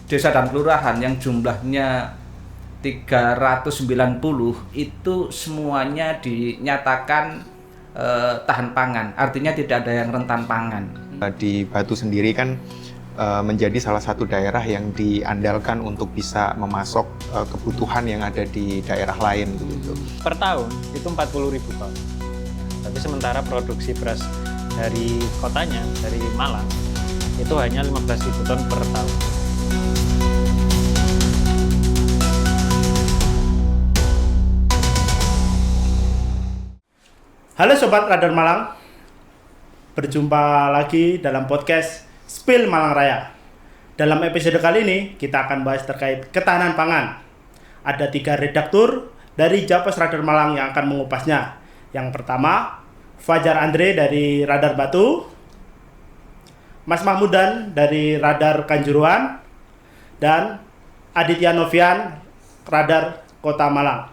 desa dan kelurahan yang jumlahnya 390 itu semuanya dinyatakan tahan pangan, artinya tidak ada yang rentan pangan. Di Batu sendiri kan menjadi salah satu daerah yang diandalkan untuk bisa memasok kebutuhan yang ada di daerah lain begitu. Per tahun itu 40.000 ton. Tapi sementara produksi beras dari kotanya, dari Malang, itu hanya 15.000 ton per tahun. Halo Sobat Radar Malang, berjumpa lagi dalam podcast Spill Malang Raya. Dalam episode kali ini, kita akan bahas terkait ketahanan pangan. Ada 3 redaktur dari Japos Radar Malang yang akan mengupasnya. Yang pertama, Fajar Andre dari Radar Batu, Mas Mahmudan dari Radar Kanjuruhan, dan Aditya Novian, Radar Kota Malang.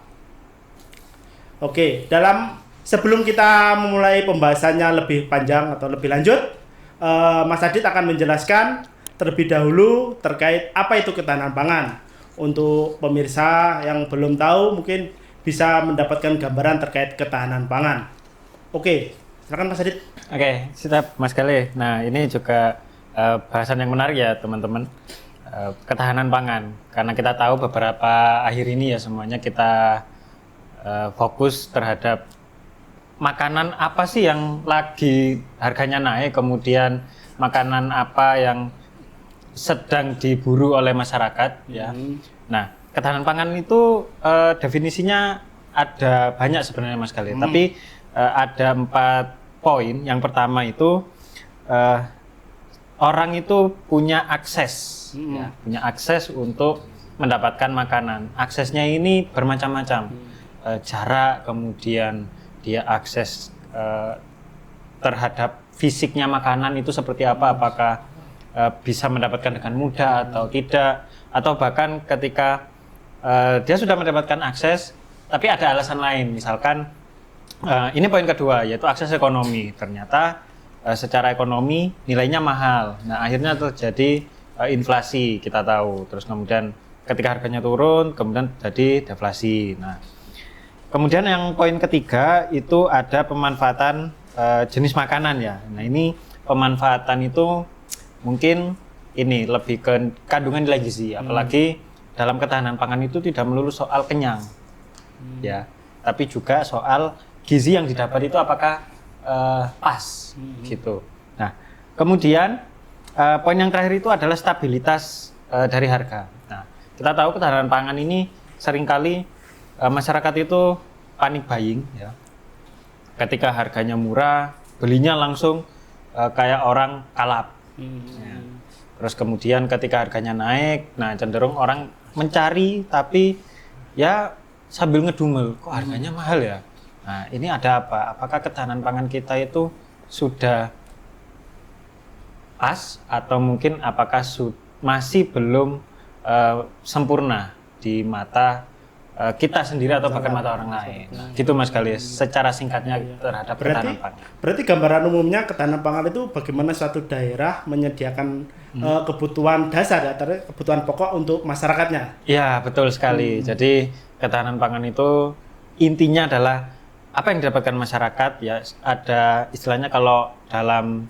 Oke, sebelum kita memulai pembahasannya lebih panjang atau lebih lanjut, Mas Adit akan menjelaskan terlebih dahulu terkait apa itu ketahanan pangan. Untuk pemirsa yang belum tahu mungkin bisa mendapatkan gambaran terkait ketahanan pangan. Oke, silakan Mas Adit. Oke, siap Mas Gale. Nah, ini juga bahasan yang menarik ya teman-teman. Ketahanan pangan. Karena kita tahu beberapa akhir ini ya semuanya kita fokus terhadap makanan apa sih yang lagi harganya naik, kemudian makanan apa yang sedang diburu oleh masyarakat ya. Nah, ketahanan pangan itu definisinya ada banyak sebenarnya Mas Khalid. Tapi ada 4 poin. Yang pertama itu orang itu punya akses, ya, punya akses untuk mendapatkan makanan. Aksesnya ini bermacam-macam, jarak, kemudian dia akses terhadap fisiknya makanan itu seperti apa, apakah bisa mendapatkan dengan mudah atau tidak, atau bahkan ketika dia sudah mendapatkan akses tapi ada alasan lain, misalkan ini poin kedua yaitu akses ekonomi, ternyata secara ekonomi nilainya mahal, nah akhirnya terjadi inflasi kita tahu, terus kemudian ketika harganya turun kemudian jadi deflasi. Nah, kemudian yang poin ketiga itu ada pemanfaatan jenis makanan ya. Nah ini pemanfaatan itu mungkin ini lebih ke kandungan nilai gizi. Apalagi dalam ketahanan pangan itu tidak melulu soal kenyang, ya, tapi juga soal gizi yang didapat itu apakah pas, gitu. Nah kemudian poin yang terakhir itu adalah stabilitas dari harga. Nah kita tahu ketahanan pangan ini seringkali masyarakat itu panik buying ya. Ketika harganya murah, belinya langsung kayak orang kalap. Ya. Terus kemudian ketika harganya naik, nah cenderung orang mencari tapi ya sambil ngedumel, kok harganya mahal ya. Nah, ini ada apa? Apakah ketahanan pangan kita itu sudah pas atau mungkin apakah masih belum sempurna di mata kita sendiri atau bahkan mata orang lain. Nah, gitu Mas Galis, secara singkatnya terhadap ketahanan pangan. Berarti gambaran umumnya ketahanan pangan itu bagaimana suatu daerah menyediakan kebutuhan dasar ya, kebutuhan pokok untuk masyarakatnya. Ya, betul sekali. Jadi ketahanan pangan itu intinya adalah apa yang didapatkan masyarakat ya, ada istilahnya kalau dalam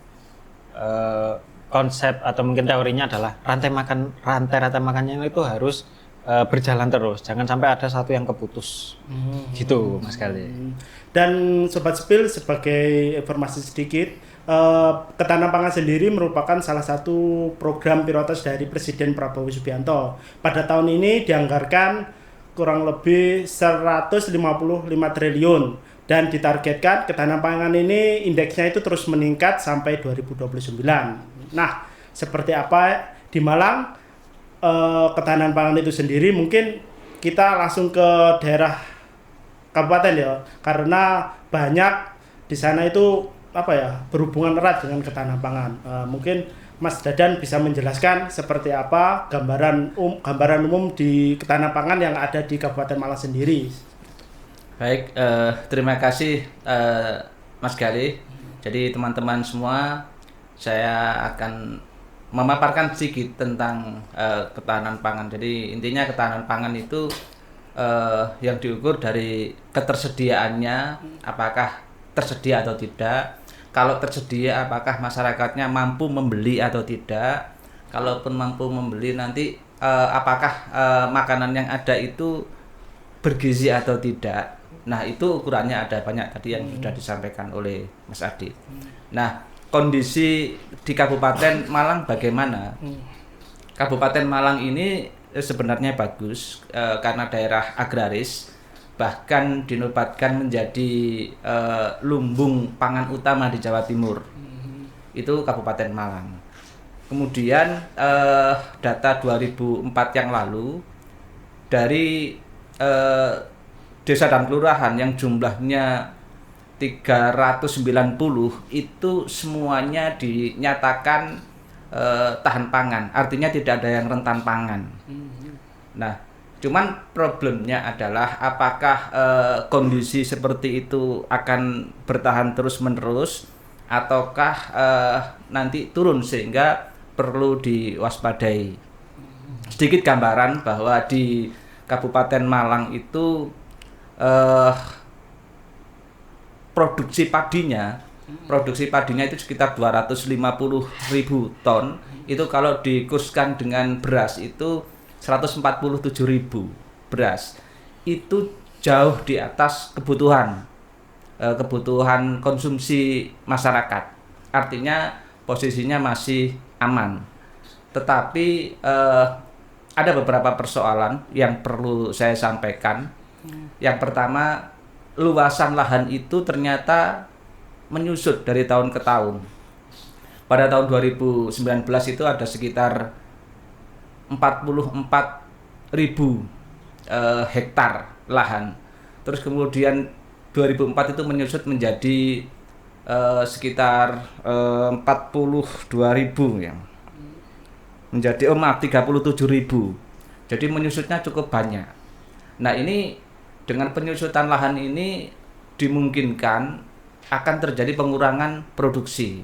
konsep atau mungkin teorinya adalah rantai makannya itu harus berjalan terus, jangan sampai ada satu yang keputus, gitu Mas Gali. Dan Sobat Spill, sebagai informasi sedikit, ketahanan pangan sendiri merupakan salah satu program prioritas dari Presiden Prabowo Subianto. Pada tahun ini dianggarkan kurang lebih 155 triliun dan ditargetkan ketahanan pangan ini indeksnya itu terus meningkat sampai 2029. Nah, seperti apa di Malang ketahanan pangan itu sendiri, mungkin kita langsung ke daerah kabupaten ya, karena banyak di sana itu berhubungan erat dengan ketahanan pangan. Mungkin Mas Dadan bisa menjelaskan seperti apa gambaran umum di ketahanan pangan yang ada di Kabupaten Malang sendiri. Baik, terima kasih Mas Gali. Jadi teman-teman semua, saya akan memaparkan sedikit tentang ketahanan pangan. Jadi intinya ketahanan pangan itu yang diukur dari ketersediaannya, apakah tersedia atau tidak. Kalau tersedia, apakah masyarakatnya mampu membeli atau tidak. Kalaupun mampu membeli, nanti apakah makanan yang ada itu bergizi atau tidak. Nah, itu ukurannya ada banyak tadi yang sudah disampaikan oleh Mas Adit. Nah, kondisi di Kabupaten Malang bagaimana? Kabupaten Malang ini sebenarnya bagus karena daerah agraris, bahkan dinobatkan menjadi lumbung pangan utama di Jawa Timur. Itu Kabupaten Malang. Kemudian data 2004 yang lalu dari desa dan kelurahan yang jumlahnya 390 itu semuanya dinyatakan tahan pangan, artinya tidak ada yang rentan pangan. Nah, cuman problemnya adalah apakah kondisi seperti itu akan bertahan terus-menerus ataukah nanti turun sehingga perlu diwaspadai. Sedikit gambaran bahwa di Kabupaten Malang itu produksi padinya itu sekitar 250.000 ton. Itu kalau dikurskan dengan beras itu 147.000 beras. Itu jauh di atas kebutuhan konsumsi masyarakat. Artinya posisinya masih aman. Tetapi ada beberapa persoalan yang perlu saya sampaikan. Yang pertama, luasan lahan itu ternyata menyusut dari tahun ke tahun. Pada tahun 2019 itu ada sekitar 44.000 hektar lahan. Terus kemudian 2004 itu menyusut menjadi sekitar 42.000 ya. Menjadi 37.000. Jadi menyusutnya cukup banyak. Nah, ini dengan penyusutan lahan ini dimungkinkan akan terjadi pengurangan produksi.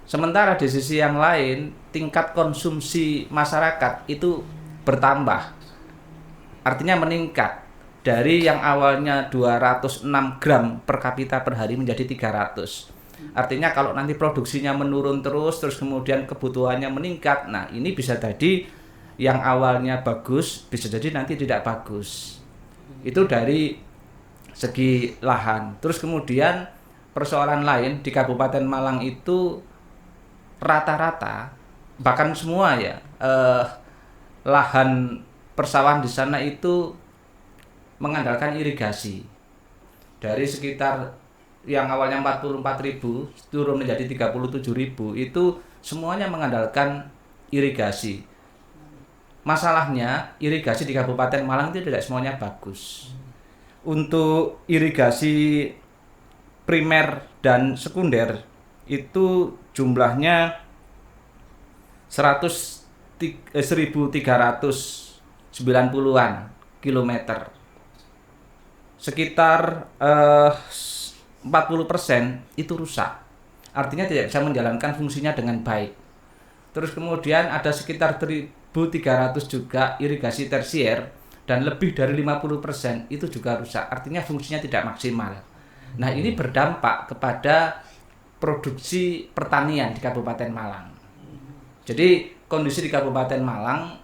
Sementara di sisi yang lain, tingkat konsumsi masyarakat itu bertambah. Artinya meningkat dari yang awalnya 206 gram per kapita per hari menjadi 300. Artinya kalau nanti produksinya menurun terus kemudian kebutuhannya meningkat, nah ini bisa jadi yang awalnya bagus, bisa jadi nanti tidak bagus. Itu dari segi lahan. Terus kemudian persoalan lain di Kabupaten Malang itu rata-rata, bahkan semua ya, lahan persawahan di sana itu mengandalkan irigasi. Dari sekitar yang awalnya 44.000 turun menjadi 37.000, itu semuanya mengandalkan irigasi. Masalahnya irigasi di Kabupaten Malang itu tidak semuanya bagus. Untuk irigasi primer dan sekunder itu jumlahnya 1.390-an kilometer. Sekitar 40% itu rusak. Artinya tidak bisa menjalankan fungsinya dengan baik. Terus kemudian ada sekitar 1.300 juga irigasi tersier dan lebih dari 50% itu juga rusak. Artinya fungsinya tidak maksimal. Nah, ini berdampak kepada produksi pertanian di Kabupaten Malang. Jadi kondisi di Kabupaten Malang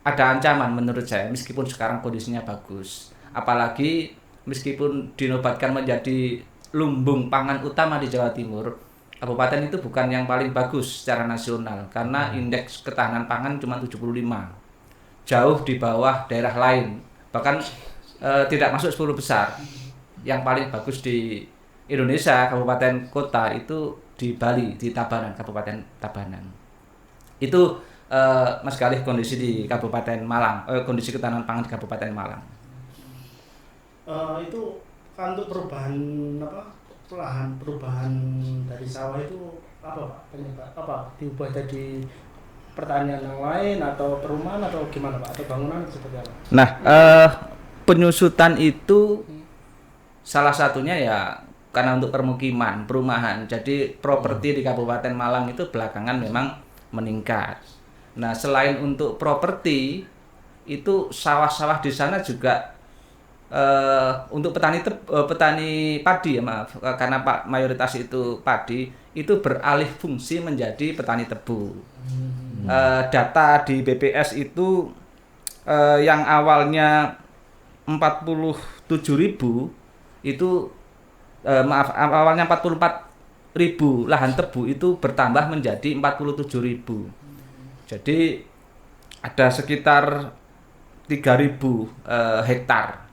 ada ancaman menurut saya meskipun sekarang kondisinya bagus. Apalagi meskipun dinobatkan menjadi lumbung pangan utama di Jawa Timur, kabupaten itu bukan yang paling bagus secara nasional karena indeks ketahanan pangan cuma 75. Jauh di bawah daerah lain. Bahkan tidak masuk 10 besar. Yang paling bagus di Indonesia, kabupaten kota itu di Bali, di Tabanan, Kabupaten Tabanan. Itu Mas Galih kondisi di Kabupaten Malang, kondisi ketahanan pangan di Kabupaten Malang. Itu kan untuk perubahan perubahan dari sawah itu apa Pak? Penyebab apa? Diubah jadi pertanian yang lain atau perumahan atau gimana Pak? Atau bangunan seperti apa? Nah, penyusutan itu salah satunya ya karena untuk permukiman, perumahan. Jadi properti di Kabupaten Malang itu belakangan memang meningkat. Nah, selain untuk properti, itu sawah-sawah di sana juga untuk petani padi ya maaf, karena mayoritas itu padi, itu beralih fungsi menjadi petani tebu. Data di BPS itu yang awalnya 47.000 itu awalnya 44.000 lahan tebu itu bertambah menjadi 47.000. Jadi ada sekitar 3.000 hektar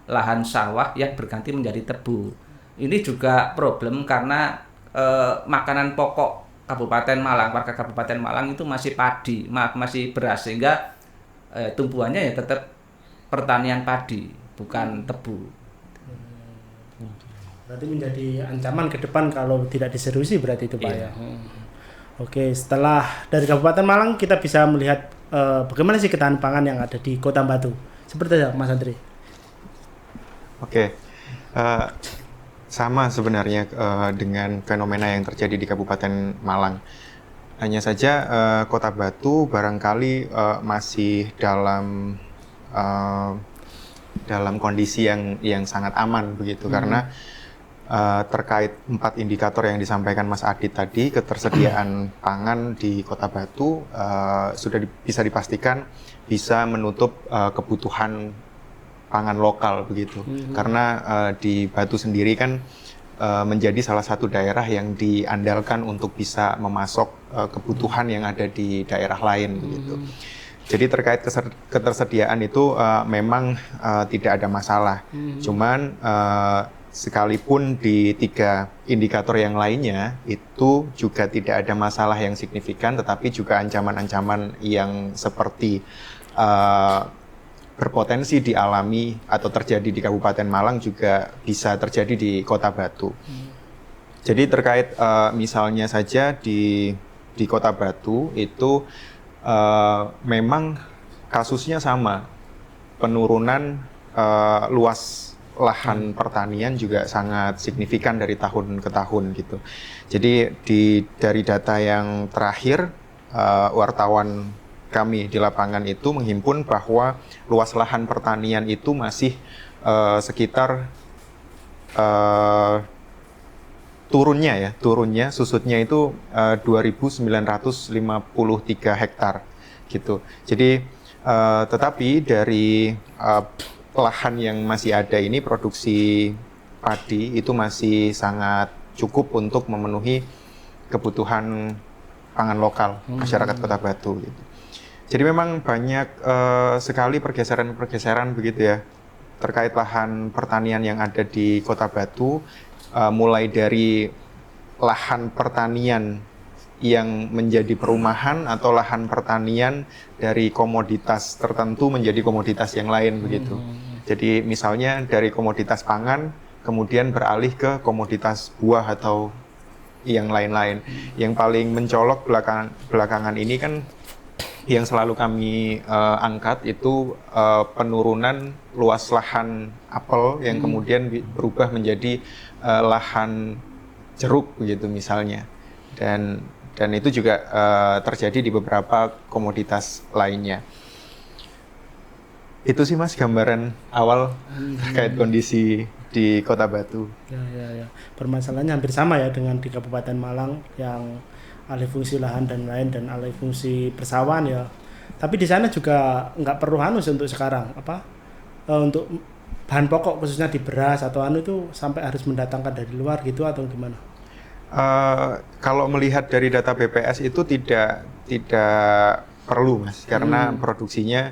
lahan sawah yang berganti menjadi tebu. Ini juga problem karena makanan pokok Kabupaten Malang, warga Kabupaten Malang itu masih padi, masih beras, sehingga tumbuhannya ya tetap pertanian padi, bukan tebu. Berarti menjadi ancaman ke depan kalau tidak diseriusi berarti itu Pak ya. Oke, setelah dari Kabupaten Malang kita bisa melihat bagaimana sih ketahanan pangan yang ada di Kota Batu. Seperti itu Mas Andri. Oke, sama sebenarnya dengan fenomena yang terjadi di Kabupaten Malang. Hanya saja Kota Batu barangkali masih dalam kondisi yang sangat aman begitu, karena terkait 4 indikator yang disampaikan Mas Adit tadi, ketersediaan pangan di Kota Batu sudah bisa dipastikan bisa menutup kebutuhan pangan lokal begitu. Karena di Batu sendiri kan menjadi salah satu daerah yang diandalkan untuk bisa memasok kebutuhan yang ada di daerah lain begitu. Jadi terkait ketersediaan itu memang tidak ada masalah. Cuman sekalipun di 3 indikator yang lainnya itu juga tidak ada masalah yang signifikan, tetapi juga ancaman-ancaman yang seperti berpotensi dialami atau terjadi di Kabupaten Malang juga bisa terjadi di Kota Batu. Jadi terkait misalnya saja di Kota Batu itu memang kasusnya sama, penurunan luas lahan pertanian juga sangat signifikan dari tahun ke tahun gitu. Jadi dari data yang terakhir wartawan kami di lapangan itu menghimpun bahwa luas lahan pertanian itu masih sekitar turunnya susutnya itu 2.953 hektar gitu. Jadi tetapi dari lahan yang masih ada ini produksi padi itu masih sangat cukup untuk memenuhi kebutuhan pangan lokal masyarakat Kota Batu gitu. Jadi memang banyak sekali pergeseran begitu ya terkait lahan pertanian yang ada di Kota Batu, mulai dari lahan pertanian yang menjadi perumahan atau lahan pertanian dari komoditas tertentu menjadi komoditas yang lain begitu. Jadi misalnya dari komoditas pangan kemudian beralih ke komoditas buah atau yang lain-lain. Yang paling mencolok belakangan ini kan yang selalu kami angkat itu penurunan luas lahan apel yang kemudian berubah menjadi lahan jeruk begitu misalnya. Dan itu juga terjadi di beberapa komoditas lainnya. Itu sih Mas gambaran awal terkait kondisi di Kota Batu. Ya. Permasalahannya hampir sama ya dengan di Kabupaten Malang yang alih fungsi lahan dan lain dan alih fungsi persawahan ya. Tapi di sana juga nggak perlu untuk sekarang untuk bahan pokok khususnya di beras atau itu sampai harus mendatangkan dari luar gitu atau gimana? Kalau melihat dari data BPS itu tidak perlu Mas, karena produksinya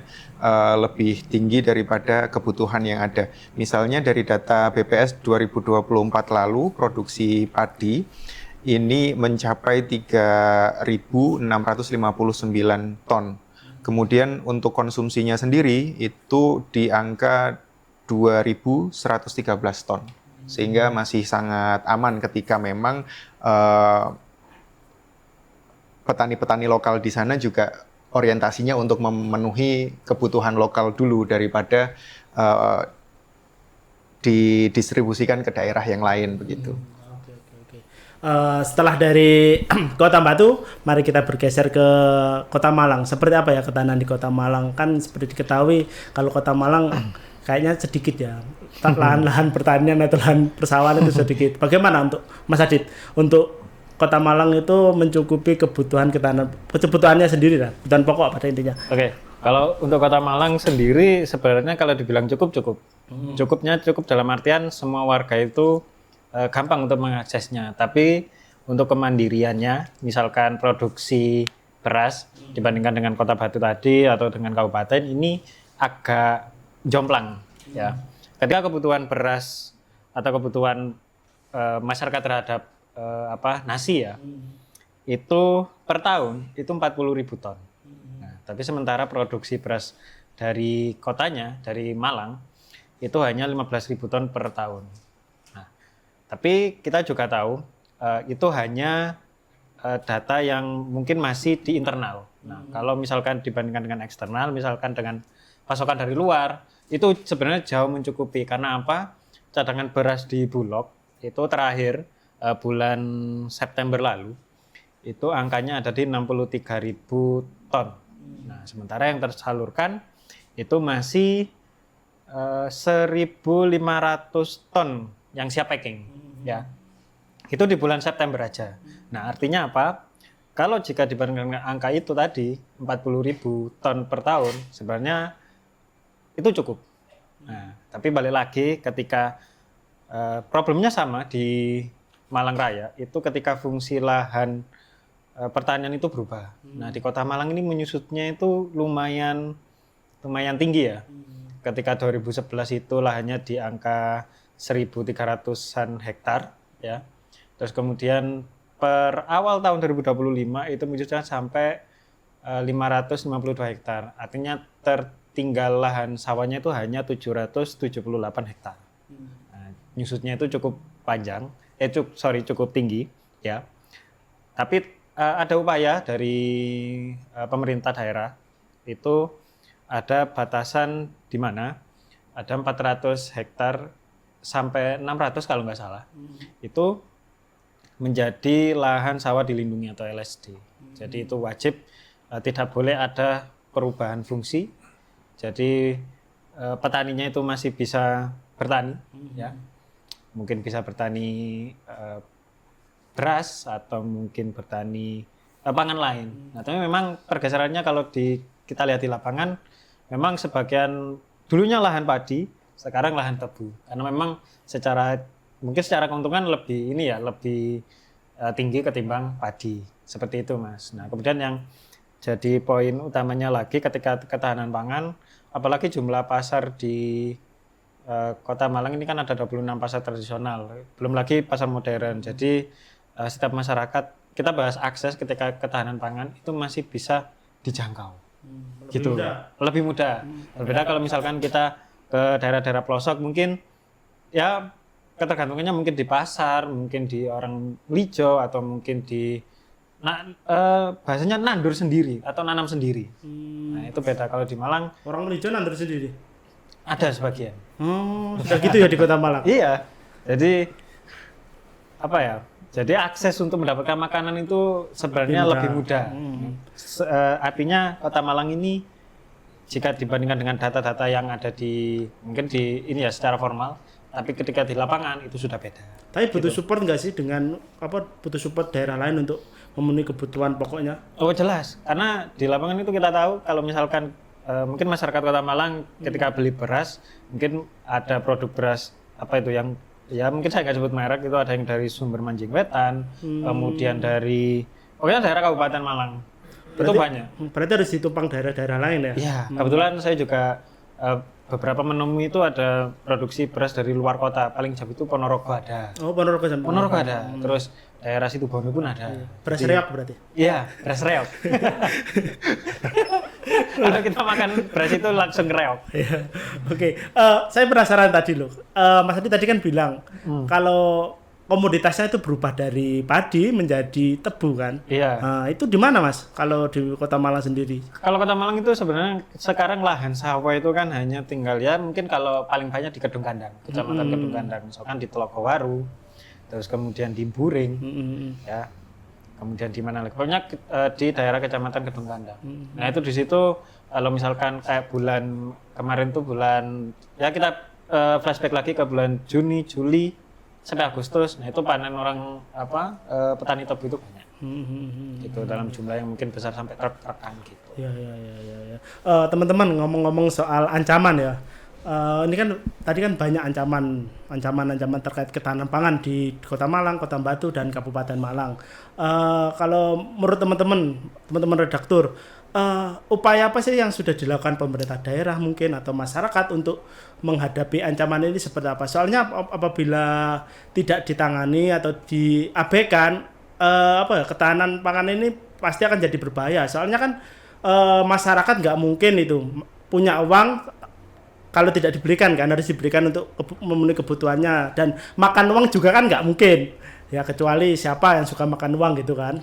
lebih tinggi daripada kebutuhan yang ada. Misalnya dari data BPS 2024 lalu produksi padi ini mencapai 3.659 ton. Kemudian untuk konsumsinya sendiri itu di angka 2.113 ton. Sehingga masih sangat aman ketika memang petani-petani lokal di sana juga orientasinya untuk memenuhi kebutuhan lokal dulu daripada didistribusikan ke daerah yang lain begitu. Oke. Setelah dari Kota Batu, mari kita bergeser ke Kota Malang. Seperti apa ya ketahanan di Kota Malang? Kan seperti diketahui kalau Kota Malang kayaknya sedikit ya, lahan-lahan pertanian atau lahan persawahan itu sedikit. Bagaimana untuk Mas Adit untuk Kota Malang itu mencukupi kebutuhannya sendiri lah, kebutuhan pokok pada intinya. Oke, kalau untuk Kota Malang sendiri sebenarnya kalau dibilang cukup. Cukupnya cukup dalam artian semua warga itu gampang untuk mengaksesnya. Tapi untuk kemandiriannya, misalkan produksi beras dibandingkan dengan Kota Batu tadi atau dengan kabupaten ini agak jomplang ya. Ketika kebutuhan beras atau kebutuhan masyarakat terhadap nasi ya, itu per tahun itu 40.000 ton. Nah, tapi sementara produksi beras dari kotanya, dari Malang, itu hanya 15.000 ton per tahun. Nah, tapi kita juga tahu itu hanya data yang mungkin masih di internal. Nah, kalau misalkan dibandingkan dengan eksternal, misalkan dengan pasokan dari luar, itu sebenarnya jauh mencukupi. Karena apa? Cadangan beras di Bulog itu terakhir bulan September lalu itu angkanya ada di 63.000 ton. Nah, sementara yang tersalurkan itu masih 1.500 ton yang siap packing ya. Itu di bulan September aja. Nah, artinya apa? Kalau jika dibandingkan dengan angka itu tadi 40.000 ton per tahun sebenarnya itu cukup. Nah, tapi balik lagi ketika problemnya sama di Malang Raya itu ketika fungsi lahan pertanian itu berubah. Nah, di Kota Malang ini menyusutnya itu lumayan tinggi ya. Ketika 2011 itu lahannya di angka 1.300-an hektar ya. Terus kemudian per awal tahun 2025 itu menyusutnya sampai 552 hektar. Artinya tertinggal lahan sawahnya itu hanya 778 hektar. Nah, nyusutnya itu cukup panjang. Cukup tinggi ya. Tapi ada upaya dari pemerintah daerah itu ada batasan di mana ada 400 hektar sampai 600 kalau nggak salah. Itu menjadi lahan sawah dilindungi atau LSD. Jadi itu wajib tidak boleh ada perubahan fungsi. Jadi petaninya itu masih bisa bertani ya. Mungkin bisa bertani beras atau mungkin bertani pangan lain. Nah, tapi memang pergeserannya kalau kita lihat di lapangan, memang sebagian dulunya lahan padi, sekarang lahan tebu. Karena memang secara keuntungan lebih tinggi ketimbang padi. Seperti itu, Mas. Nah, kemudian yang jadi poin utamanya lagi ketika ketahanan pangan, apalagi jumlah pasar di Kota Malang ini kan ada 26 pasar tradisional, belum lagi pasar modern. Jadi setiap masyarakat, kita bahas akses ketika ketahanan pangan itu masih bisa dijangkau. Lebih mudah. Berbeda kalau misalkan kita ke daerah-daerah pelosok mungkin ya ketergantungannya mungkin di pasar, mungkin di orang lijo atau mungkin di bahasanya nandur sendiri atau nanam sendiri. Nah, itu beda kalau di Malang. Orang lijo nandur sendiri? Ada sebagian. Sudah gitu ya di Kota Malang? Iya. Jadi apa ya? Jadi akses untuk mendapatkan makanan itu sebenarnya lebih mudah. Artinya Kota Malang ini jika dibandingkan dengan data-data yang ada mungkin ini ya secara formal, tapi ketika di lapangan itu sudah beda. Tapi butuh support nggak sih butuh support daerah lain untuk memenuhi kebutuhan pokoknya? Oh jelas, karena di lapangan itu kita tahu kalau misalkan mungkin masyarakat Kota Malang ketika beli beras, mungkin ada produk beras yang ya mungkin saya nggak sebut merek, itu ada yang dari sumber Manjing Wetan, kemudian dari daerah Kabupaten Malang. Itu banyak. Berarti harus ditumpang daerah-daerah lain ya? Iya, kebetulan saya juga beberapa menemui itu ada produksi beras dari luar kota. Paling jauh itu Ponorogo ada. Oh, Ponorogo ada. Terus daerah Situbondo pun ada. Beras reok berarti? Iya, beras reok. Kalau kita makan beras itu langsung reok. Oke. Saya penasaran tadi loh. Mas Adi tadi kan bilang kalau komoditasnya itu berubah dari padi menjadi tebu kan. Iya. Nah, itu di mana Mas kalau di Kota Malang sendiri? Kalau Kota Malang itu sebenarnya sekarang lahan sawah itu kan hanya tinggal ya mungkin kalau paling banyak di Kedung Gandang, Kecamatan Kedung Gandang, misalkan di Telogowaru, terus kemudian di Buring, ya, kemudian di mana lagi? Pokoknya di daerah Kecamatan Kedung Gandang. Nah itu di situ kalau misalkan kayak bulan kemarin tuh bulan ya kita flashback lagi ke bulan Juni, Juli sampai Agustus. Nah itu panen orang petani tebu itu banyak. Gitu dalam jumlah yang mungkin besar sampai truk-trukan gitu. Ya. Teman-teman ngomong-ngomong soal ancaman ya. Ini kan tadi kan banyak ancaman terkait ketahanan pangan di Kota Malang, Kota Batu dan Kabupaten Malang. Kalau menurut teman-teman redaktur, upaya apa sih yang sudah dilakukan pemerintah daerah mungkin atau masyarakat untuk menghadapi ancaman ini seperti apa? Soalnya apabila tidak ditangani atau diabaikan, ketahanan pangan ini pasti akan jadi berbahaya. Soalnya kan masyarakat nggak mungkin itu punya uang kalau tidak diberikan kan, harus diberikan untuk memenuhi kebutuhannya, dan makan uang juga kan nggak mungkin ya, kecuali siapa yang suka makan uang gitu kan.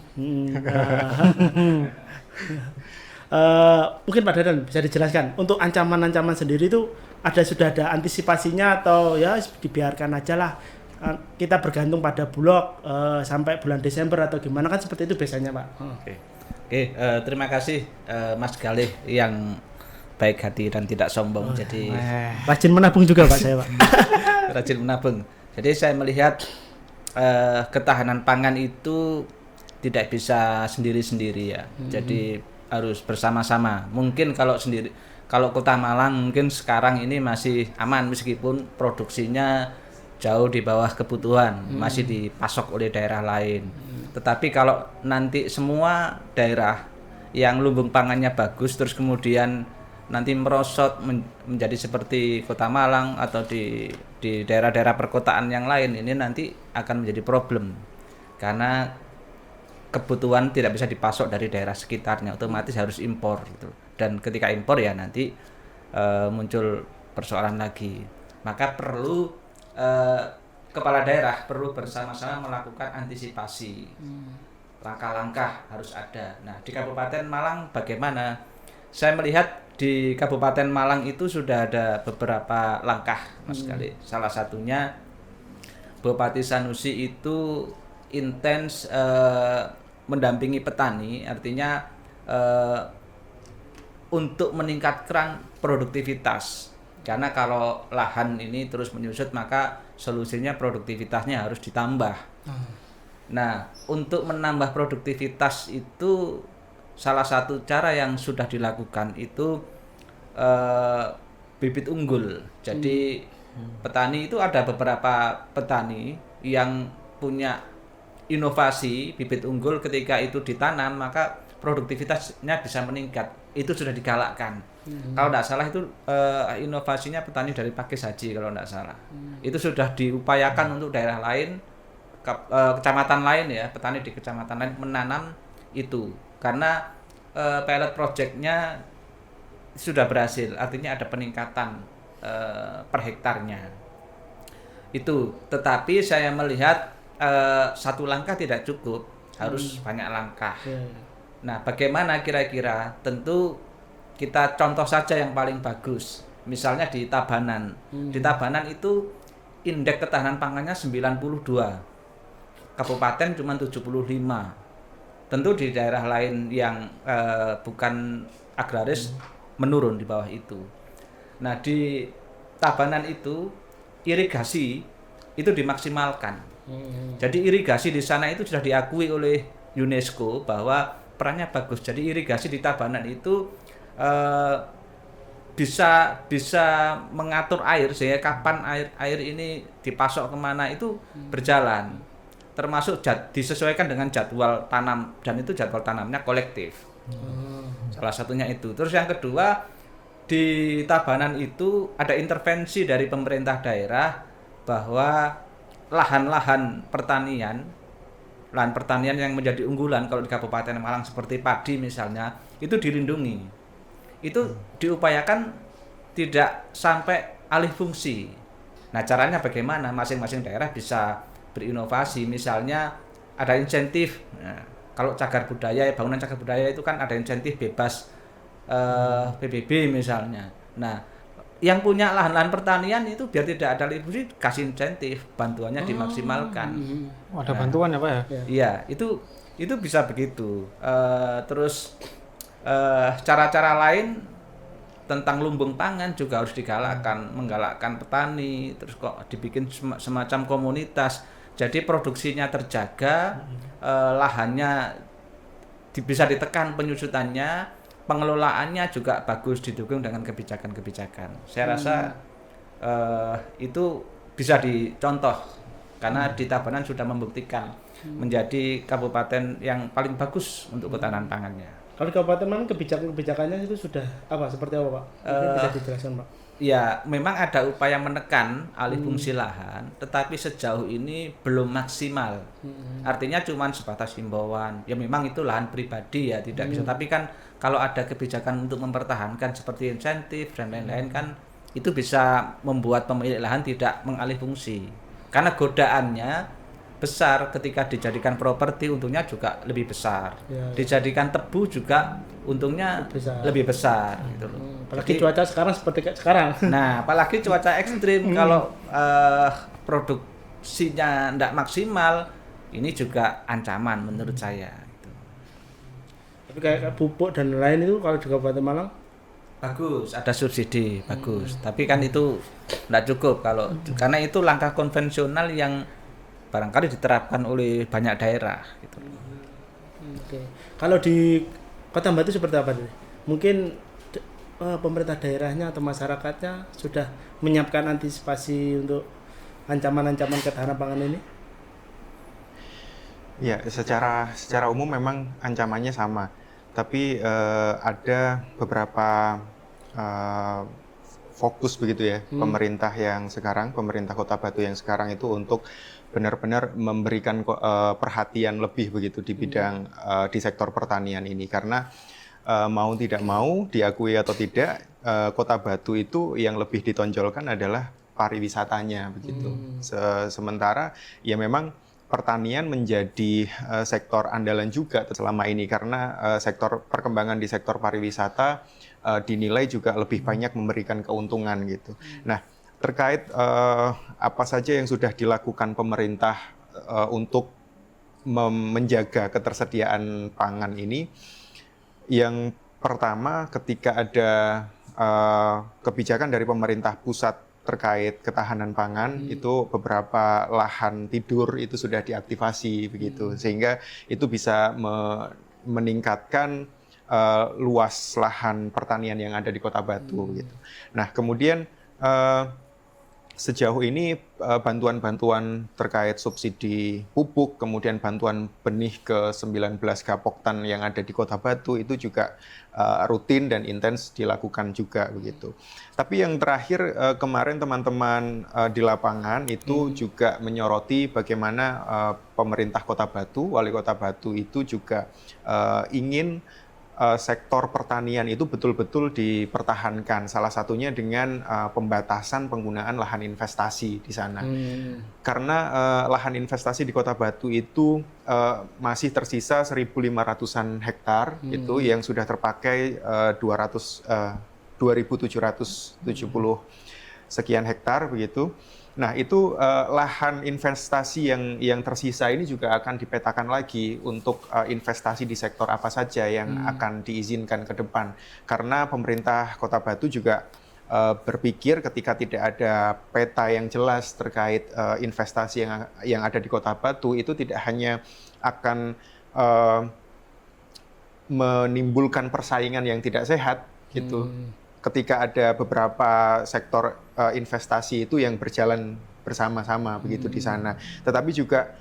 Mungkin Pak Dadan bisa dijelaskan untuk ancaman-ancaman sendiri itu sudah ada antisipasinya atau ya dibiarkan aja lah kita bergantung pada Bulog sampai bulan Desember atau gimana, kan seperti itu biasanya Pak. Oke, terima kasih Mas Galih yang baik hati dan tidak sombong. Jadi rajin menabung juga Pak saya Pak. Rajin menabung. Jadi saya melihat ketahanan pangan itu tidak bisa sendiri-sendiri ya. Jadi harus bersama-sama. Mungkin kalau Kota Malang mungkin sekarang ini masih aman meskipun produksinya jauh di bawah kebutuhan, masih dipasok oleh daerah lain. Tetapi kalau nanti semua daerah yang lumbung pangannya bagus terus kemudian nanti merosot menjadi seperti Kota Malang atau di daerah-daerah perkotaan yang lain, ini nanti akan menjadi problem karena kebutuhan tidak bisa dipasok dari daerah sekitarnya, otomatis harus impor gitu. Dan ketika impor ya nanti muncul persoalan lagi. Maka perlu kepala daerah perlu bersama-sama melakukan antisipasi. Langkah-langkah harus ada. Nah, di Kabupaten Malang bagaimana? Saya melihat di Kabupaten Malang itu sudah ada beberapa langkah Mas Galih. Salah satunya Bupati Sanusi itu intens mendampingi petani, artinya untuk meningkatkan produktivitas. Karena kalau lahan ini terus menyusut maka solusinya produktivitasnya harus ditambah. Nah, untuk menambah produktivitas itu salah satu cara yang sudah dilakukan itu bibit unggul. Jadi petani itu ada beberapa petani yang punya inovasi bibit unggul, ketika itu ditanam maka produktivitasnya bisa meningkat. Itu sudah digalakkan. Kalau tidak salah itu inovasinya petani dari Pakis Haji kalau tidak salah. Itu sudah diupayakan untuk daerah lain, kecamatan lain ya, petani di kecamatan lain menanam itu. Karena pilot project-nya sudah berhasil, artinya ada peningkatan per hektarnya. Itu, tetapi saya melihat satu langkah tidak cukup, harus banyak langkah. Nah, bagaimana kira-kira? Tentu kita contoh saja yang paling bagus. Misalnya di Tabanan. Di Tabanan itu indeks ketahanan pangannya 92. Kabupaten cuma 75. Tentu di daerah lain yang bukan agraris menurun di bawah itu. Nah, di Tabanan itu irigasi itu dimaksimalkan. Jadi irigasi di sana itu sudah diakui oleh UNESCO bahwa perannya bagus. Jadi irigasi di Tabanan itu bisa mengatur air sehingga kapan air ini dipasok kemana itu berjalan. Termasuk disesuaikan dengan jadwal tanam, dan itu jadwal tanamnya kolektif. Salah satunya itu. Terus yang kedua, di Tabanan itu ada intervensi dari pemerintah daerah bahwa lahan pertanian yang menjadi unggulan kalau di Kabupaten Malang seperti padi misalnya, itu dilindungi. Itu diupayakan tidak sampai alih fungsi. Nah, caranya bagaimana? Masing-masing daerah bisa berinovasi, misalnya ada insentif. Nah, kalau cagar budaya, bangunan cagar budaya itu kan ada insentif bebas PBB misalnya. Nah, yang punya lahan-lahan pertanian itu biar tidak ada libusi kasih insentif, bantuannya dimaksimalkan. Ada bantuan ya Pak ya? Iya, itu bisa begitu. Terus cara-cara lain tentang lumbung pangan juga harus digalakkan, menggalakkan petani, terus kok dibikin semacam komunitas. Jadi produksinya terjaga, lahannya bisa ditekan penyusutannya, pengelolaannya juga bagus, didukung dengan kebijakan-kebijakan. Saya rasa itu bisa dicontoh karena di Tabanan sudah membuktikan menjadi kabupaten yang paling bagus untuk ketahanan pangannya. Kalau di Kabupaten Malang kebijakan-kebijakannya itu sudah apa? Seperti apa Pak? Mungkin bisa dijelaskan Pak. Ya, memang ada upaya menekan alih fungsi lahan, tetapi sejauh ini belum maksimal. Artinya cuma sebatas himbauan. Ya memang itu lahan pribadi ya, tidak bisa. Tapi kan kalau ada kebijakan untuk mempertahankan seperti insentif dan lain-lain kan itu bisa membuat pemilik lahan tidak mengalih fungsi. Karena godaannya besar ketika dijadikan properti, untungnya juga lebih besar. Ya. Dijadikan tebu juga untungnya lebih besar gitu loh. Apalagi cuaca sekarang seperti kayak sekarang. Nah, apalagi cuaca ekstrim, kalau produksinya tidak maksimal, ini juga ancaman menurut saya. Gitu. Tapi kayak pupuk dan lain itu kalau di Kabupaten Malang Bagus, ada subsidi, bagus. Tapi kan itu tidak cukup karena itu langkah konvensional yang barangkali diterapkan oleh banyak daerah. Gitu. Oke. Kalau di Kota Batu seperti apa nih? Mungkin pemerintah daerahnya atau masyarakatnya sudah menyiapkan antisipasi untuk ancaman-ancaman ketahanan pangan ini? Ya, secara umum memang ancamannya sama, tapi ada beberapa fokus begitu ya pemerintah Kota Batu yang sekarang itu untuk benar-benar memberikan perhatian lebih begitu di bidang di sektor pertanian ini, karena mau tidak mau diakui atau tidak Kota Batu itu yang lebih ditonjolkan adalah pariwisatanya begitu. Sementara ya memang pertanian menjadi sektor andalan juga selama ini, karena perkembangan di sektor pariwisata dinilai juga lebih banyak memberikan keuntungan gitu. Nah, terkait apa saja yang sudah dilakukan pemerintah untuk menjaga ketersediaan pangan ini, yang pertama ketika ada kebijakan dari pemerintah pusat terkait ketahanan pangan, itu beberapa lahan tidur itu sudah diaktifasi begitu, sehingga itu bisa meningkatkan luas lahan pertanian yang ada di Kota Batu gitu. Nah, kemudian sejauh ini bantuan-bantuan terkait subsidi pupuk, kemudian bantuan benih ke 19 Gapoktan yang ada di Kota Batu itu juga rutin dan intens dilakukan juga begitu. Tapi yang terakhir kemarin teman-teman di lapangan itu juga menyoroti bagaimana pemerintah Kota Batu, Wali Kota Batu itu juga ingin sektor pertanian itu betul-betul dipertahankan. Salah satunya dengan pembatasan penggunaan lahan investasi di sana. Karena lahan investasi di Kota Batu itu masih tersisa 1.500-an hektar itu yang sudah terpakai 2.770 sekian hektar begitu. Nah, itu lahan investasi yang tersisa ini juga akan dipetakan lagi untuk investasi di sektor apa saja yang akan diizinkan ke depan. Karena pemerintah Kota Batu juga berpikir ketika tidak ada peta yang jelas terkait investasi yang ada di Kota Batu, itu tidak hanya akan menimbulkan persaingan yang tidak sehat gitu. Ketika ada beberapa sektor investasi itu yang berjalan bersama-sama begitu di sana, tetapi juga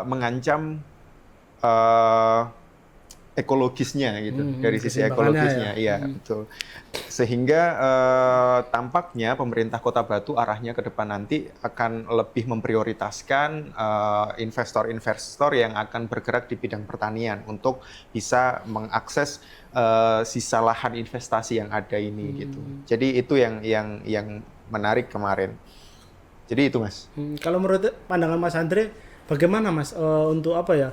mengancam ekologisnya gitu, dari sisi ekologisnya, iya betul. Sehingga tampaknya pemerintah Kota Batu arahnya ke depan nanti akan lebih memprioritaskan investor-investor yang akan bergerak di bidang pertanian untuk bisa mengakses sisa lahan investasi yang ada ini gitu. Jadi itu yang menarik kemarin. Jadi itu Mas. Kalau menurut pandangan Mas Andre, bagaimana Mas untuk apa ya?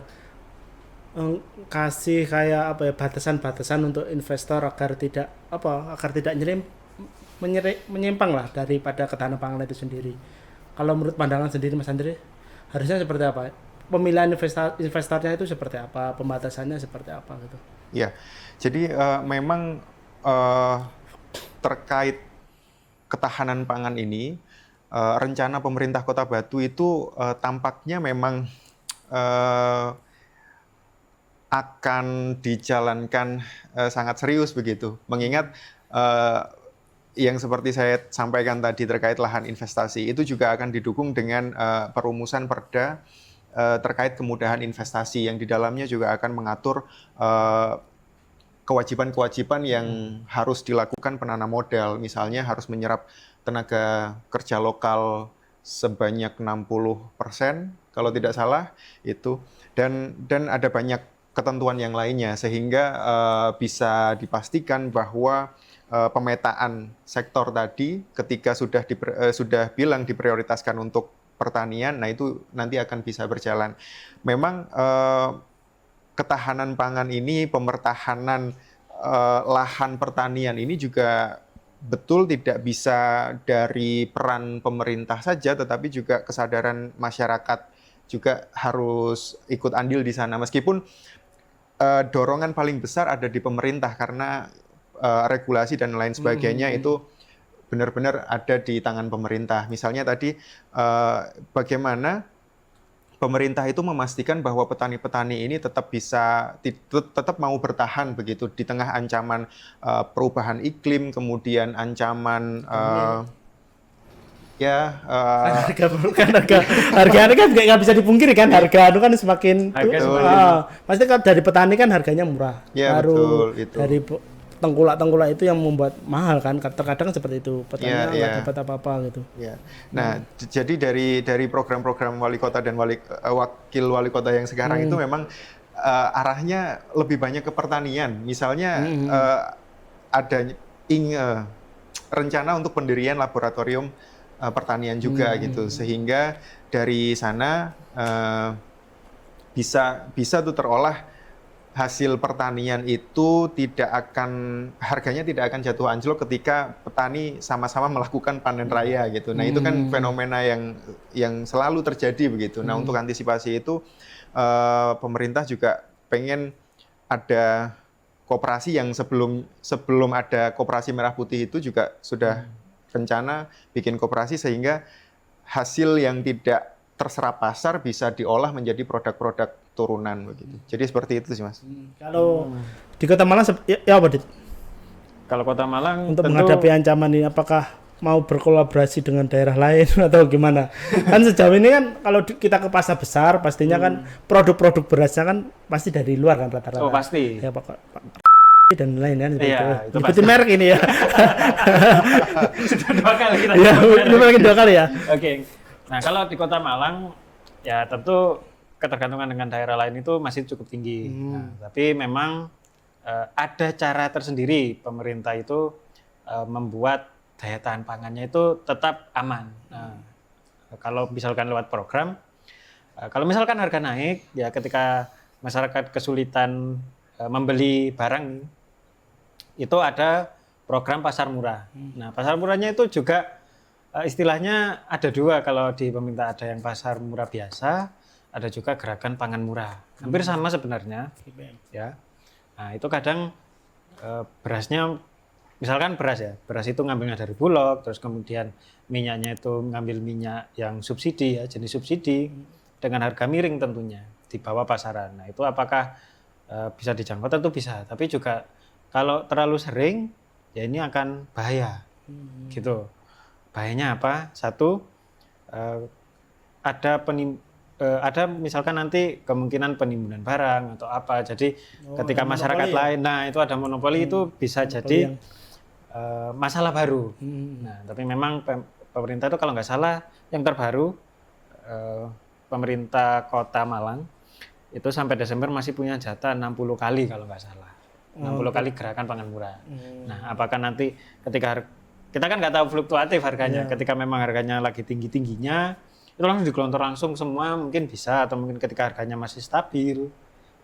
Kasih kayak apa ya batasan-batasan untuk investor agar tidak menyimpang lah daripada ketahanan pangan itu sendiri. Kalau menurut pandangan sendiri Mas Andre, harusnya seperti apa? Pemilihan investornya itu seperti apa? Pembatasannya seperti apa gitu? Ya, jadi memang terkait ketahanan pangan ini, rencana pemerintah Kota Batu itu tampaknya memang akan dijalankan sangat serius begitu. Mengingat yang seperti saya sampaikan tadi terkait lahan investasi itu juga akan didukung dengan perumusan perda terkait kemudahan investasi yang di dalamnya juga akan mengatur kewajiban-kewajiban yang harus dilakukan penanam modal. Misalnya harus menyerap tenaga kerja lokal sebanyak 60% kalau tidak salah itu, dan ada banyak ketentuan yang lainnya sehingga bisa dipastikan bahwa pemetaan sektor tadi ketika sudah bilang diprioritaskan untuk pertanian, nah itu nanti akan bisa berjalan. Memang ketahanan pangan ini, pemertahanan lahan pertanian ini juga betul tidak bisa dari peran pemerintah saja, tetapi juga kesadaran masyarakat juga harus ikut andil di sana. Meskipun dorongan paling besar ada di pemerintah karena regulasi dan lain sebagainya itu benar-benar ada di tangan pemerintah. Misalnya tadi bagaimana pemerintah itu memastikan bahwa petani-petani ini tetap mau bertahan begitu di tengah ancaman perubahan iklim, kemudian ancaman harga kan nggak bisa dipungkiri kan, harga itu kan semakin pasti kan dari petani kan harganya murah. Ya, betul, itu. Dari tengkulak itu yang membuat mahal kan, terkadang seperti itu, petani nggak dapat apa-apa gitu. Ya. Nah, jadi dari program-program wali kota dan wakil wali kota yang sekarang itu memang arahnya lebih banyak ke pertanian. Misalnya ada rencana untuk pendirian laboratorium pertanian juga gitu, sehingga dari sana bisa tuh terolah hasil pertanian itu harganya tidak akan jatuh anjlok ketika petani sama-sama melakukan panen raya gitu. Nah, itu kan fenomena yang selalu terjadi begitu. Nah, untuk antisipasi itu pemerintah juga pengen ada koperasi yang sebelum ada koperasi merah putih itu juga sudah rencana bikin koperasi sehingga hasil yang tidak terserap pasar bisa diolah menjadi produk-produk turunan begitu. Jadi seperti itu sih, Mas. Kalau di Kota Malang ya apa, Dit? Kalau Kota Malang untuk menghadapi ancaman ini, apakah mau berkolaborasi dengan daerah lain atau gimana? Kan sejauh ini kan kalau kita ke pasar besar pastinya kan produk-produk berasnya kan pasti dari luar kan rata-rata. Oh, pasti. Ya Pak dan lain kan gitu. Iya, itu ikutin merek ini ya. Sudah 2 kali kita. Ya, ini 2 kali ya. Oke. Nah, kalau di Kota Malang ya tentu ketergantungan dengan daerah lain itu masih cukup tinggi. Nah, tapi memang ada cara tersendiri pemerintah itu membuat daya tahan pangannya itu tetap aman. Nah, kalau misalkan lewat program, kalau misalkan harga naik, ya ketika masyarakat kesulitan membeli barang, itu ada program pasar murah. Nah, pasar murahnya itu juga istilahnya ada 2, kalau di pemerintah ada yang pasar murah biasa, ada juga gerakan pangan murah. Hampir sama sebenarnya. Ya. Nah, itu kadang berasnya, misalkan beras itu ngambilnya dari Bulog, terus kemudian minyaknya itu ngambil minyak yang subsidi ya, jenis subsidi dengan harga miring tentunya di bawah pasaran. Nah, itu apakah bisa dijangkau? Tentu bisa, tapi juga kalau terlalu sering ya ini akan bahaya. Gitu. Bahayanya apa? Satu, ada misalkan nanti kemungkinan penimbunan barang atau apa. Jadi ketika masyarakat lain, nah itu ada monopoli, itu bisa jadi masalah baru. Nah, tapi memang pemerintah itu kalau nggak salah yang terbaru, pemerintah Kota Malang itu sampai Desember masih punya jatah 60 kali kalau nggak salah. 60 kali gerakan pangan murah. Nah, apakah nanti ketika kita kan nggak tahu fluktuatif harganya. Iya. Ketika memang harganya lagi tinggi-tingginya, itu langsung digelontor langsung semua mungkin bisa, atau mungkin ketika harganya masih stabil,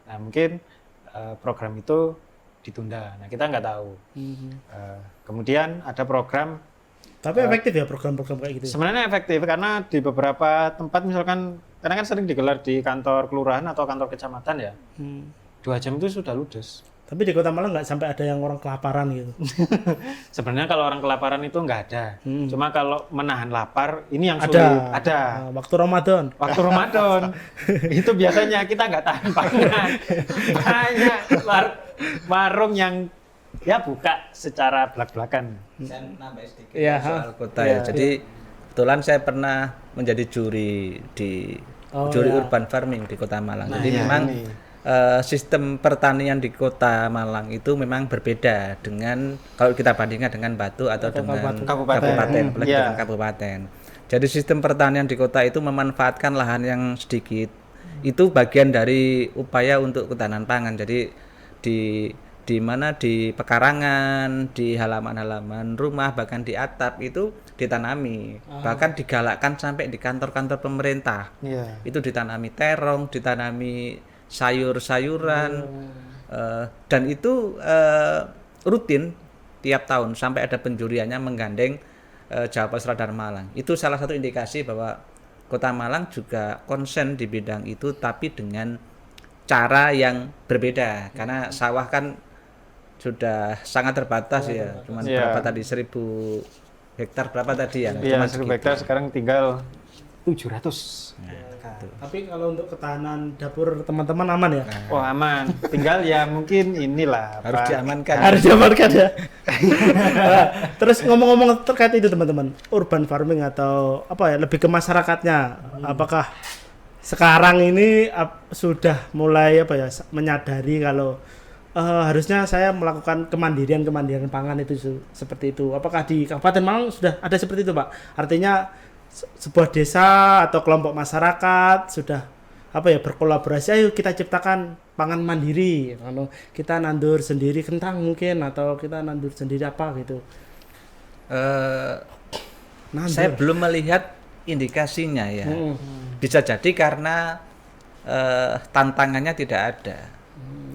nah mungkin program itu ditunda. Nah kita nggak tahu. Kemudian ada program, Tapi efektif ya program-program kayak gitu. sebenarnya efektif karena di beberapa tempat misalkan, karena kan sering digelar di kantor kelurahan atau kantor kecamatan ya, 2 jam itu sudah ludes. Tapi di Kota Malang nggak sampai ada yang orang kelaparan gitu. Sebenarnya kalau orang kelaparan itu nggak ada. Cuma kalau menahan lapar ini yang Ada. sulit. Ada. Nah, waktu Ramadan. Waktu Ramadan itu biasanya kita nggak tahan pangan. Banyak warung yang ya buka secara belak-belakan. Saya nambah sedikit Iya, soal kota iya, ya. Jadi kebetulan saya pernah menjadi juri di juri urban farming di Kota Malang. Nah, Jadi iya, memang ini. sistem pertanian di Kota Malang itu memang berbeda dengan kalau kita bandingkan dengan Batu atau dengan kabupaten, apalagi Iya. dengan kabupaten. Jadi sistem pertanian di kota itu memanfaatkan lahan yang sedikit. Itu bagian dari upaya untuk ketahanan pangan. Jadi di mana di pekarangan, di halaman-halaman rumah, bahkan di atap itu ditanami. Bahkan digalakkan sampai di kantor-kantor pemerintah. Iya. Itu ditanami terong, ditanami sayur-sayuran, dan itu rutin tiap tahun sampai ada penjuriannya menggandeng Jawa Pos Radar Malang. Itu salah satu indikasi bahwa Kota Malang juga konsen di bidang itu, tapi dengan cara yang berbeda karena sawah kan sudah sangat terbatas ya, cuman Iya. berapa tadi 1000 hektar berapa tadi ya? Iya, Cuman 1000 segitu. hektar sekarang tinggal 700. Tapi kalau untuk ketahanan dapur teman-teman aman ya? Oh aman, tinggal ya mungkin inilah Harus apa, diamankan. Harus diamankan ya. Nah, terus ngomong-ngomong terkait itu teman-teman, urban farming atau apa ya, lebih ke masyarakatnya. Apakah sekarang ini sudah mulai apa ya menyadari kalau harusnya saya melakukan kemandirian pangan itu seperti itu. Apakah di Kabupaten Malang sudah ada seperti itu, Pak? Artinya sebuah desa atau kelompok masyarakat sudah apa ya berkolaborasi, ayo kita ciptakan pangan mandiri, kalau kita nandur sendiri kentang mungkin, atau kita nandur sendiri apa gitu. Saya belum melihat indikasinya ya. Bisa jadi karena tantangannya tidak ada.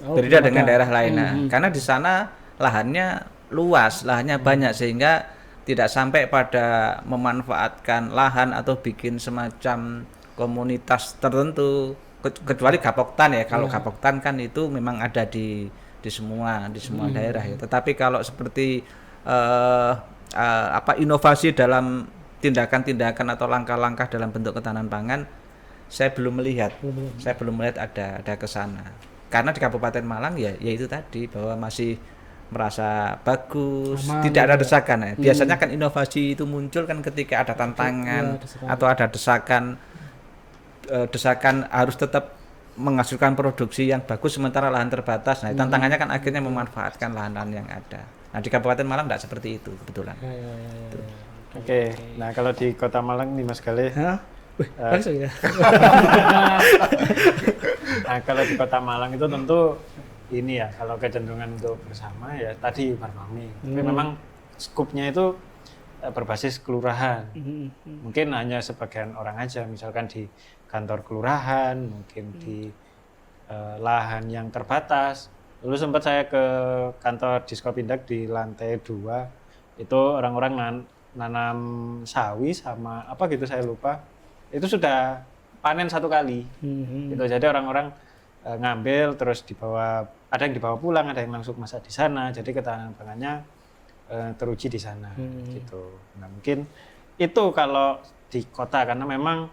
Berbeda dengan daerah lain. Nah, karena di sana lahannya luas, lahannya banyak, sehingga tidak sampai pada memanfaatkan lahan atau bikin semacam komunitas tertentu, kecuali Gapoktan ya. Kalau Gapoktan kan itu memang ada di semua daerah ya. Tetapi kalau seperti inovasi dalam tindakan-tindakan atau langkah-langkah dalam bentuk ketahanan pangan, saya belum melihat. Saya belum melihat ada ke sana. Karena di Kabupaten Malang ya itu tadi bahwa masih merasa bagus, tidak ada desakan ya. Biasanya kan inovasi itu muncul kan ketika ada tantangan atau ada desakan harus tetap menghasilkan produksi yang bagus sementara lahan terbatas. Nah, tantangannya kan akhirnya memanfaatkan lahan-lahan yang ada. Nah, di Kabupaten Malang tidak seperti itu kebetulan. Oke. Nah, kalau di Kota Malang nih Mas Galih. Wih, langsung ya. Nah, kalau di Kota Malang itu tentu ini ya, kalau kecenderungan untuk bersama ya tadi urban farming. Tapi memang skupnya itu berbasis kelurahan. Mungkin hanya sebagian orang aja, misalkan di kantor kelurahan, mungkin di lahan yang terbatas. Dulu sempat saya ke kantor Diskopindak di lantai 2, itu orang-orang nanam sawi sama apa gitu saya lupa. Itu sudah panen 1 kali. Gitu. Jadi orang-orang ngambil terus dibawa, ada yang dibawa pulang, ada yang langsung masak di sana. Jadi ketahanan pangannya teruji di sana gitu. Nah, mungkin itu kalau di kota, karena memang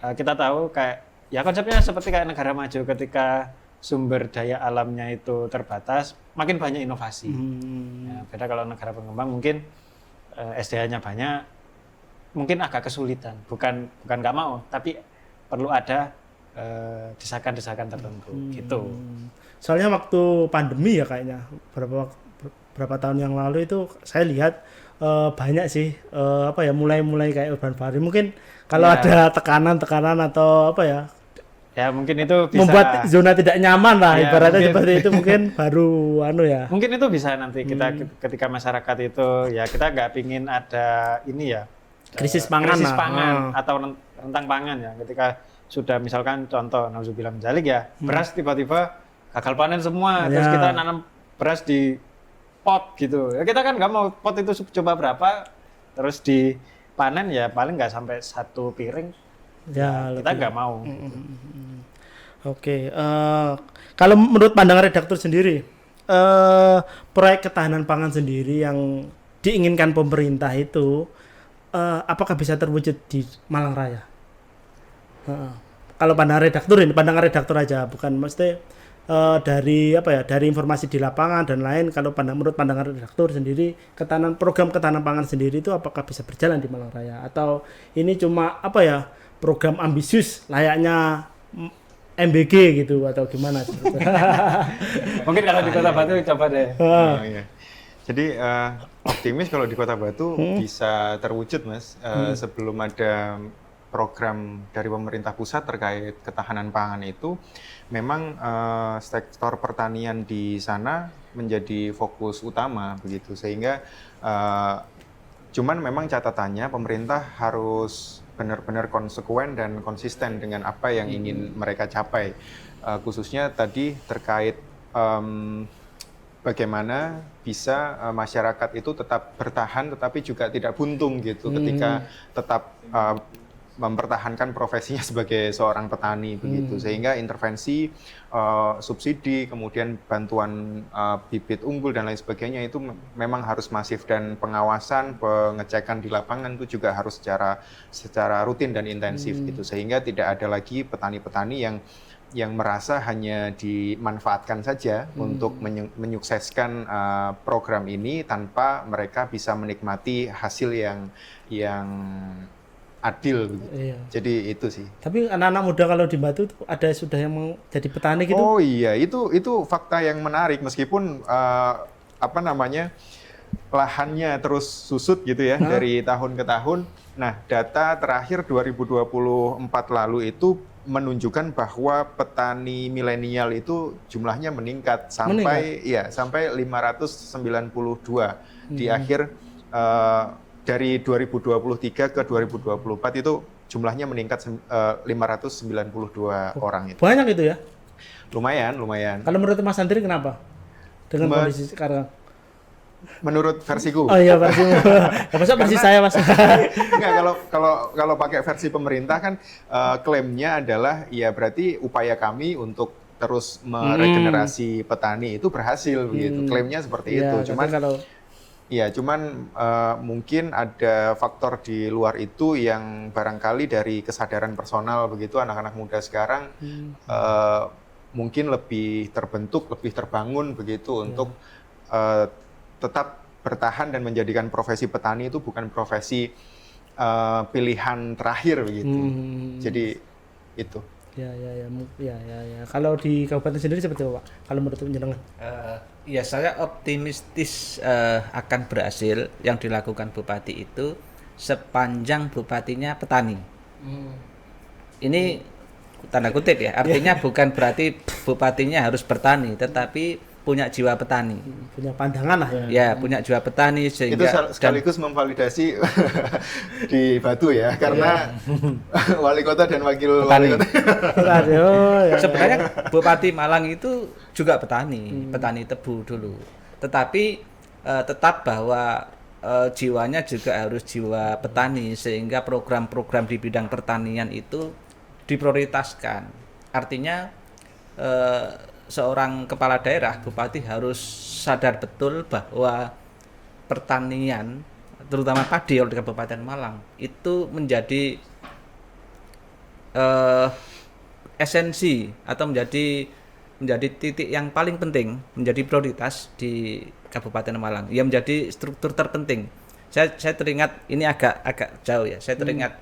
kita tahu kayak ya konsepnya seperti kayak negara maju, ketika sumber daya alamnya itu terbatas, makin banyak inovasi. Ya, beda kalau negara berkembang mungkin SDA-nya banyak, mungkin agak kesulitan. Bukan nggak mau, tapi perlu ada desakan-desakan tertentu gitu. Soalnya waktu pandemi ya kayaknya berapa tahun yang lalu itu saya lihat banyak sih mulai kayak urban farming. Mungkin kalau ada tekanan atau apa ya Ya mungkin itu bisa membuat zona tidak nyaman lah, Ya, ibaratnya mungkin. seperti itu mungkin baru ya. Mungkin itu bisa nanti kita ketika masyarakat itu ya kita nggak pingin ada ini ya Krisis pangan krisis lah. pangan atau rentang pangan ya ketika sudah misalkan contoh nauzubillah menjalik ya beras tiba-tiba gagal panen semua terus Ya. kita nanam beras di pot gitu ya kita kan nggak mau pot itu coba berapa terus dipanen ya paling nggak sampai 1 piring Ya, kita nggak mau. Oke, kalau menurut pandangan redaktur sendiri, proyek ketahanan pangan sendiri yang diinginkan pemerintah itu, apakah bisa terwujud di Malang Raya? Kalau pandangan redaktur ini, pandangan redaktur aja, bukan mesti dari apa ya, dari informasi di lapangan dan lain. Kalau menurut pandangan redaktur sendiri, program ketahanan pangan sendiri itu apakah bisa berjalan di Malang Raya? Atau ini cuma apa ya, program ambisius layaknya MBG gitu atau gimana? Mungkin kalau di Kota Batu coba deh. Oh, iya. Jadi optimis kalau di Kota Batu bisa terwujud, Mas. Sebelum ada program dari pemerintah pusat terkait ketahanan pangan itu, memang sektor pertanian di sana menjadi fokus utama begitu. Sehingga cuman memang catatannya pemerintah harus benar-benar konsekuen dan konsisten dengan apa yang ingin mereka capai. Khususnya tadi terkait bagaimana bisa masyarakat itu tetap bertahan tetapi juga tidak buntung gitu ketika tetap mempertahankan profesinya sebagai seorang petani begitu, sehingga intervensi subsidi kemudian bantuan bibit unggul dan lain sebagainya itu memang harus masif, dan pengawasan pengecekan di lapangan itu juga harus secara rutin dan intensif gitu, sehingga tidak ada lagi petani-petani yang merasa hanya dimanfaatkan saja untuk menyukseskan program ini tanpa mereka bisa menikmati hasil yang adil begitu. Iya. Jadi itu sih. Tapi anak-anak muda kalau di Batu tuh ada sudah yang mau jadi petani gitu? Oh iya, itu fakta yang menarik meskipun lahannya terus susut gitu ya dari tahun ke tahun. Nah, data terakhir 2024 lalu itu menunjukkan bahwa petani milenial itu jumlahnya meningkat sampai 592 di akhir dari 2023 ke 2024 itu jumlahnya meningkat 592 orang itu. Banyak itu ya? Lumayan. Kalau menurut Mas Andri kenapa? Dengan kondisi sekarang? Menurut versiku. Oh iya, versimu. Ya, masa versi saya, Mas? Enggak, kalau pakai versi pemerintah kan klaimnya adalah ya berarti upaya kami untuk terus meregenerasi petani itu berhasil begitu. Klaimnya seperti itu. Cuman mungkin ada faktor di luar itu yang barangkali dari kesadaran personal begitu, anak-anak muda sekarang mungkin lebih terbentuk, lebih terbangun begitu untuk tetap bertahan dan menjadikan profesi petani itu bukan profesi pilihan terakhir begitu. Jadi itu. Ya. Kalau di Kabupaten sendiri seperti apa, Pak? Kalau menurut penjenengan? Ya, saya optimistis akan berhasil yang dilakukan Bupati itu sepanjang Bupatinya petani. Ini tanda kutip ya, artinya bukan berarti Bupatinya harus bertani, tetapi punya jiwa petani. Punya pandangan lah ya. Ya, punya jiwa petani sehingga itu sekaligus memvalidasi di Batu ya, karena wali kota dan wakil wali kota. Sebenarnya Bupati Malang itu juga petani tebu dulu. Tetapi tetap bahwa jiwanya juga harus jiwa petani, sehingga program-program di bidang pertanian itu diprioritaskan. Artinya seorang kepala daerah, bupati harus sadar betul bahwa pertanian, terutama padi di Kabupaten Malang, itu menjadi esensi atau menjadi titik yang paling penting, menjadi prioritas di Kabupaten Malang. Ya, menjadi struktur terpenting. Saya teringat, ini agak jauh ya. Saya teringat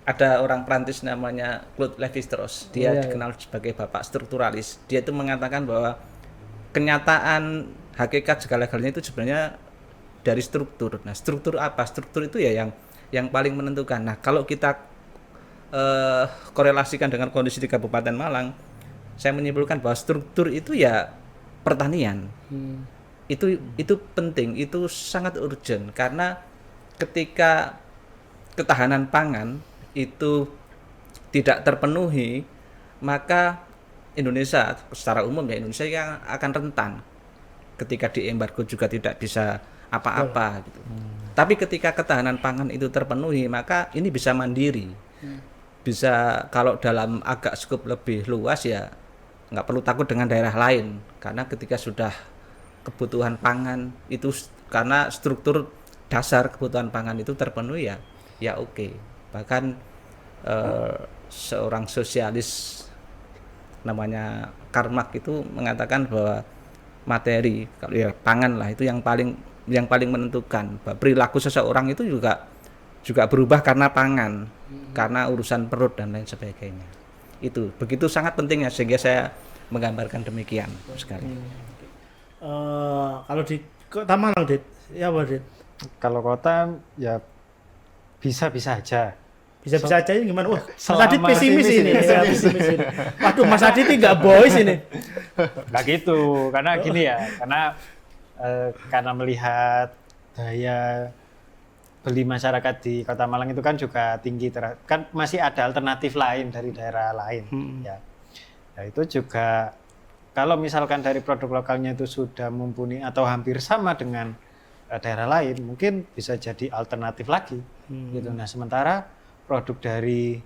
ada orang Prancis namanya Claude Lévi-Strauss. Dia dikenal sebagai bapak strukturalis. Dia itu mengatakan bahwa kenyataan hakikat segala-galanya itu sebenarnya dari struktur. Nah, struktur apa? Struktur itu ya yang paling menentukan. Nah, kalau kita korelasikan dengan kondisi di Kabupaten Malang, saya menyimpulkan bahwa struktur itu ya pertanian. Itu penting, itu sangat urgent karena ketika ketahanan pangan itu tidak terpenuhi, maka Indonesia secara umum ya Indonesia akan rentan. Ketika diembargo juga tidak bisa apa-apa gitu. Tapi ketika ketahanan pangan itu terpenuhi, maka ini bisa mandiri. Bisa kalau dalam agak skup lebih luas ya nggak perlu takut dengan daerah lain, karena ketika sudah kebutuhan pangan itu karena struktur dasar kebutuhan pangan itu terpenuhi ya oke. Bahkan seorang sosialis namanya Karl Marx itu mengatakan bahwa materi kalau ya pangan lah itu yang paling menentukan. Perilaku seseorang itu juga berubah karena pangan, karena urusan perut dan lain sebagainya. Itu begitu sangat pentingnya sehingga saya menggambarkan demikian sekali. Kalau di Kota Malang, Dit, ya apa, Dit? Kalau kota ya bisa-bisa aja. Bisa-bisa aja ini gimana? Wah, Mas selama Adit pesimis sini, ini. Ya, pesimis ini. Waduh, Mas Adit ini nggak boys ini. Nggak gitu, karena gini ya, karena melihat daya beli masyarakat di Kota Malang itu kan juga tinggi, kan masih ada alternatif lain dari daerah lain. Ya. Nah, itu juga kalau misalkan dari produk lokalnya itu sudah mumpuni atau hampir sama dengan daerah lain, mungkin bisa jadi alternatif lagi. Gitu. Nah, sementara produk dari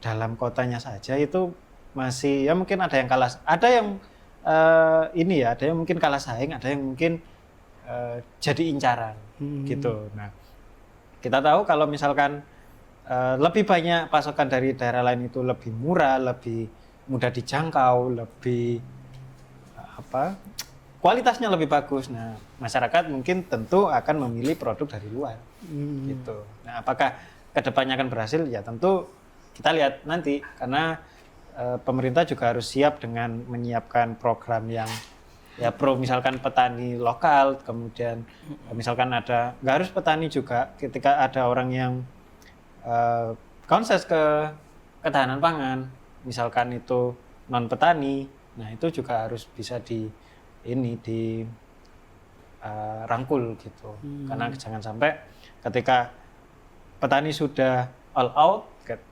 dalam kotanya saja itu masih ya mungkin ada yang kalah, ada yang ada yang mungkin kalah saing, ada yang mungkin jadi incaran gitu. Nah, kita tahu kalau misalkan lebih banyak pasokan dari daerah lain itu lebih murah, lebih mudah dijangkau, lebih kualitasnya lebih bagus. Nah, masyarakat mungkin tentu akan memilih produk dari luar gitu. Nah, apakah kedepannya akan berhasil? Ya tentu kita lihat nanti, karena pemerintah juga harus siap dengan menyiapkan program yang ya pro misalkan petani lokal, kemudian misalkan ada nggak harus petani juga, ketika ada orang yang konses ke ketahanan pangan, misalkan itu non petani, nah itu juga harus bisa rangkul gitu. Karena jangan sampai ketika petani sudah all out,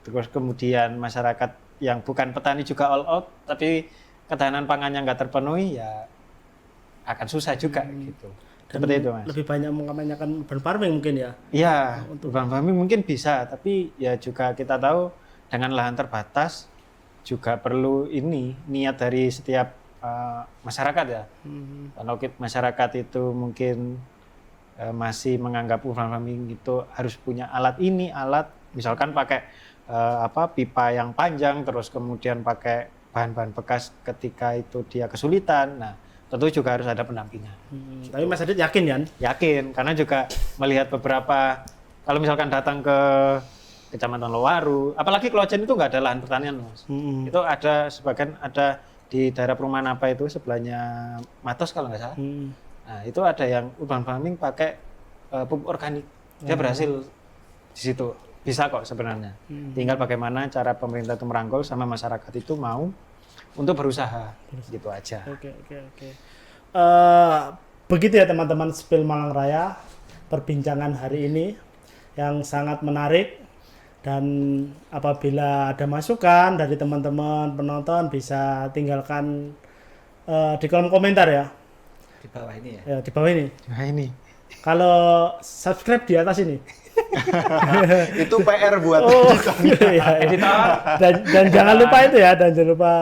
terus kemudian masyarakat yang bukan petani juga all out, tapi ketahanan pangannya nggak terpenuhi, ya akan susah juga gitu. Dan seperti itu, Mas. Lebih banyak mengamanyakan urban farming mungkin ya? Iya, urban farming mungkin bisa, tapi ya juga kita tahu dengan lahan terbatas juga perlu niat dari setiap masyarakat ya. Kalau masyarakat itu mungkin masih menganggap urban farming itu harus punya alat misalkan pakai pipa yang panjang, terus kemudian pakai bahan-bahan bekas ketika itu dia kesulitan. Nah, tentu juga harus ada pendampingan. Tapi Mas Adit yakin ya? Yakin, karena juga melihat beberapa, kalau misalkan datang ke Kecamatan Lowaru, apalagi Klojen itu nggak ada lahan pertanian, Mas. Itu ada sebagian ada di daerah perumahan apa itu sebelahnya Matos kalau nggak salah. Nah, itu ada yang urban farming pakai pupuk organik. Dia berhasil di situ. Bisa kok sebenarnya. Tinggal bagaimana cara pemerintah itu merangkul sama masyarakat itu mau untuk berusaha. Gitu aja. Oke. Begitu ya teman-teman Spill Malang Raya, perbincangan hari ini yang sangat menarik, dan apabila ada masukan dari teman-teman penonton bisa tinggalkan di kolom komentar ya. Di bawah ini ya. Ya, di bawah ini. Nah ini. Kalau subscribe di atas ini. Itu PR buat Iya. Dan jangan lupa itu ya, dan jangan lupa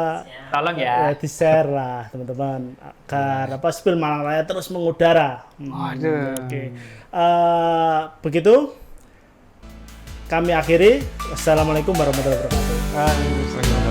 tolong ya, di-share lah teman-teman agar Spill Malang Raya terus mengudara. Oke. Begitu kami akhiri. Wassalamualaikum warahmatullahi wabarakatuh.